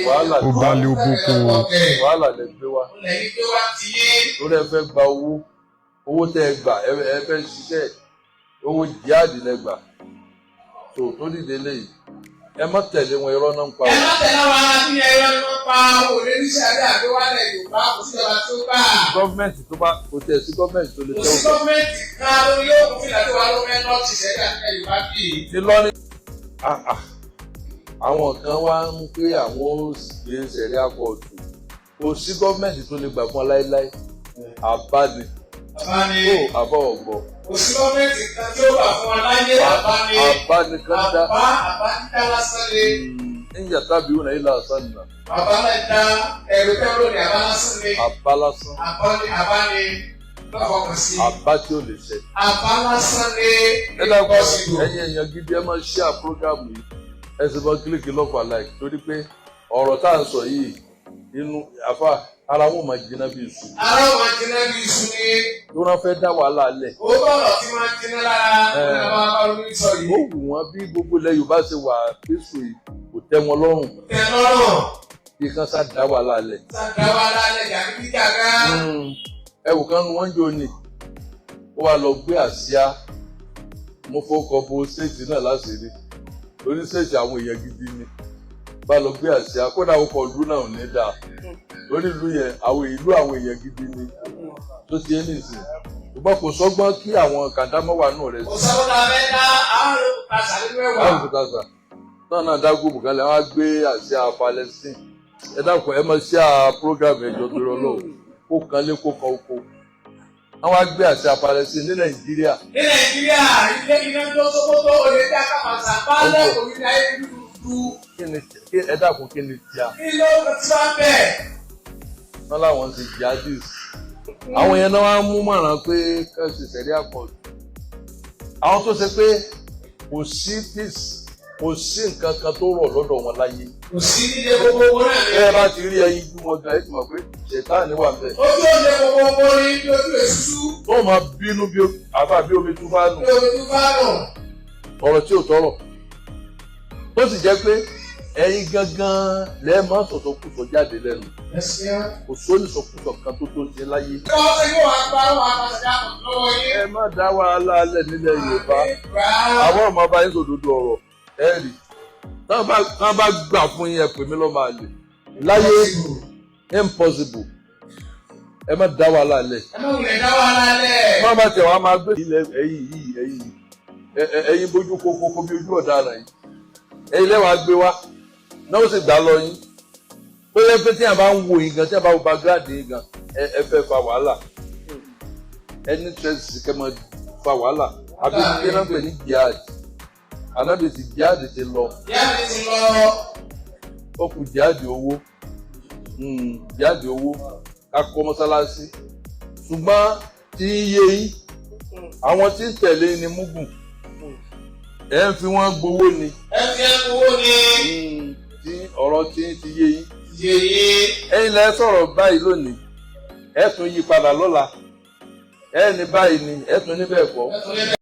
wàhálà ó bá lé ó bókó. wàhálà lè gbé wá lórí ẹ fẹ́ gba owó tẹ́ ẹ gbà ẹ fẹ́ ṣiṣẹ́ owó jíáàdì lẹ gbà tó dìde léyìí ẹ má tẹ̀lé wọn irọ́ náà ń pa. ẹ má tẹ̀lé wọn arábí irọ́ ni wọ́n pa òde níṣẹ́ àdé àgbéwálẹ̀ Yorùbá kò sí ìjọba tó bá. gọ́ọ̀mẹ̀ntì tó bá kò tẹ̀ sí gọ́ọ̀mẹ̀ntì tó lè tẹ́wọ́. kò sí gọ́ọ̀mẹ̀ntì kan ló yóò kún fìlà tó wà ló mẹ́tọ́ ti ṣẹ̀dá ní Yorùbá bí. ti lọ́ní àwọn kan wá ń pé àwọn ó gbé sẹ̀rí àpọ̀jù kò sí gọ́ọ̀mẹ̀ntì tó lè gbà fún ọ láéláé àbáni àbá ọ̀gbọ̀. kò sí gọ́ọ̀mẹ̀ntì kan tí ó gbà fún ọ láyé àbáni kan dá. àbá dídá lásán ni. níjà tábí wọn náà ilà àṣà nìyà. àbá náà dá ẹ̀rù tẹ́lọ̀ ní àbá lásán ni. àbá lásán. àbá ni lọ́fọ̀ọ́kàn sí. àbá tí ò lè ṣe. àbá lásán ni. ẹ dákọ̀ ẹ̀yin èèyàn gidi ẹ máa ṣí àpúrógámù yìí ẹ sì máa kílíkì lọ́fà láì torí pé ọ̀rọ̀ tá à ń sọ yìí inú àfà ara wọn máa jiná bí iṣu. ara wọn máa jiná bí iṣu ni. tí wọ́n fẹ́ dá wàhálà lẹ̀. ó bọ̀rọ̀ tí máa jiná lára ní àwọn abáwọn sọ yìí. ó wù wọ́n bí gbogbo ilẹ̀ Yorùbá ṣe wà pẹ̀sù yìí kò tẹ́ wọn lọ́rùn. kò tẹ́ lọ́rùn. bí kan sá dá wàhálà lẹ̀. sá dá wàhálà lẹ̀ jàbí jàgá. ẹ wò kán wọ́n jò ní ó wá lọ gbé àsíá mo fọkọ bo ṣéètì náà láṣìírí oníṣèṣì àwọn èèyàn gidi ni bá lọ gbé àsíá kódà ọkọ̀ ìlú náà ò ní dáa lórí ìlú yẹn àwọn èèyàn gidi ni tó ti ń nìsín ṣùgbọ́n kò sọ́gbọ́n kí àwọn kàńdámọ́wà náà rẹ̀ sí. kò sọ́gbọ́n tá a fẹ́ dá àárò kàṣà nínú ẹ̀wà. àárò kàṣà náà dá gbogbo kan lẹ́ wọ́n á gbé àsíá Palestine ẹ dákun ẹ máa ṣe program ẹjọ́ tó rọ lọ́wọ́ kó kan lé kó kan oko àwọn á gbé àsíá Palestine ní Nàìjíríà. ní Nàìjíríà ilé iná tó Sókótó òye dá kàmàṣà bálẹ̀ òyìnbá ayé dúdú. ẹ dákun kí ni tíya. kí ló ti bá bẹ́ẹ̀. wọ́n láwọn ti jihadis àwọn yẹn náà wá mú mọ̀ràn pé kẹ́sì sẹ̀rí àpọ̀jù àwọn tó ṣe pé kò sí peace kò sí nǹkan kan tó rọ̀ lọ́dọ̀ wọn láyé. kò sí nílé gbogbo náà ní. ẹ bá ti rí ẹyin ju wọn gan ẹ ti mọ̀ pé ṣètáàní wà bẹ́ẹ̀. ojú òde gbogbo ní ojú èṣù. tó máa bínú bí àbá bí omi tún bá nù. bí omi tún bá nù. ọ̀rọ̀ tí ò tọrọ tó sì jẹ́ pé ẹ̀yin gangan lẹ́ẹ̀ máa sọ̀tọ̀ kùsọ̀ jáde lẹ́nu. kò sóni sọ̀kùsọ̀ kan tó ṣe láyé. ẹ má dá wàhálà alẹ́ nílẹ̀ Yorùbá àwọn ọmọ bá yín sòdodo ọ̀rọ̀ ẹ rí tán bá gbà fún yín ẹ pè mí lọ́ máa lè láyé impossible ẹ má dá wàhálà alẹ́. ẹ má wulẹ̀ dá wàhálà alẹ́. wọ́n bá tẹ̀ wá máa gbé ilẹ̀ ẹ̀yin bójú kókó bí ojú ọ̀daràn yìí ẹ̀yin lẹ́wàá gbé wá náà ó sì gbà lọ yín ó yẹ pé tí a bá ń wo yín gan tí a bá wo background yín gan ẹ fẹ́ fa wàhálà ẹni tẹ́sí kẹ́ máa fa wàhálà àbí kí náà pè ní jihad anábì tí jihad ti lọ ó kù jihad owó ká kọ́ mọ́sálásí ṣùgbọ́n tí ń yé yín àwọn tí ń tẹ̀lé ni mugun ẹ ń fi wọ́n gbowó ni. Tí ọ̀rọ̀ tí ti yé yín. ẹ̀yin lẹ sọ̀rọ̀ báyìí lónìí ẹ tún yí padà lọ́la ẹ ní báyìí ni ẹ tún ní bẹ́ẹ̀ kọ́.